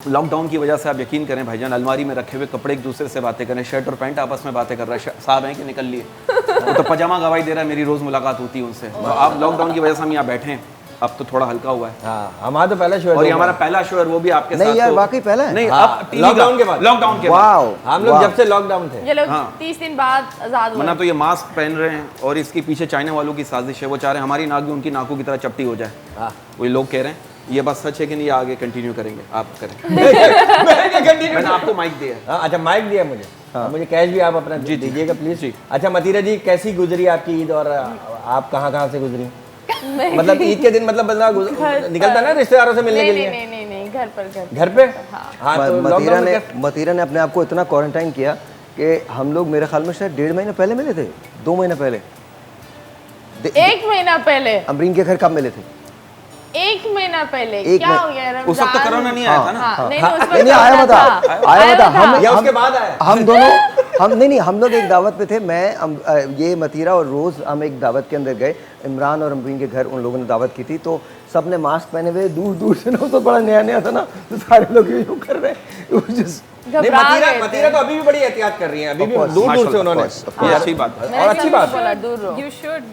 Lockdown की वजह से आप यकीन करें भाईजान, अलमारी में रखे हुए कपड़े एक दूसरे से बातें करें, शर्ट और पैंट आपस में बातें कर रहा है, साहब हैं कि निकल लिए वो तो पजामा गवाही दे रहा है, मेरी रोज़ मुलाकात होती है उनसे। तो आप लॉकडाउन की वजह से हम यहाँ बैठे हैं, अब तो थोड़ा हल्का हुआ है। हाँ, हमारा तो पहला शो है और ये हमारा पहला शो है, वो भी आपके साथ। नहीं यार, वाकई पहला है। नहीं, हाँ, अब लॉकडाउन के बाद। लॉकडाउन के बाद वाओ, हम लोग जब से लॉकडाउन थे ये लोग हाँ। 30 दिन बाद आजाद हुए। वरना तो ये मास्क पहन रहे हैं और इसके पीछे चाइना वालों की साजिश है, वो चाह रहे हैं हमारी नाक भी उनकी नाकों की तरह चपटी हो जाए। हाँ। वही लोग कह रहे हैं, ये बात सच है कि नहीं, आगे कंटिन्यू करेंगे, आप करें। मैंने आपको माइक दिया है। हाँ, अच्छा माइक दिया मुझे। हाँ। मुझे कैश भी आप अपना दीजिएगा प्लीज। जी। अच्छा मतीरा जी, कैसी गुजरी आपकी ईद और आप कहाँ से गुजरी? मतलब ईद के दिन मतलब बंदा निकलता ना रिश्तेदारों से मिलने के लिए? नहीं, घर पर घर पे। हाँ, तो मतीरा ने अपने आप को इतना क्वारंटाइन किया कि हम लोग मेरे ख्याल में शायद 1.5 महीने पहले मिले थे, 2 महीने पहले। 1 महीना पहले अमरीन के घर कब मिले थे? 1 महीना पहले एक क्या हो गया? उस वक्त तो कोरोना नहीं आया था ना। हाँ, नहीं, नहीं आया था या उसके बाद आया? हम दोनों हम लोग एक दावत पे थे, मैं ये मतीरा और रोज़ हम एक दावत के अंदर गए, इमरान और अमरीन के घर उन लोगों ने दावत की थी, तो सब ने मास्क पहने हुए, दूर दूर से ना, तो बड़ा नया था ना, तो सारे लोग यूँ कर रहे हैं। मतीरा तो अभी भी बड़ी एहतियात कर रही है, अभी भी दूर दूर से उन्होंने। ये अच्छी बात है। और अच्छी बात है। दूर You should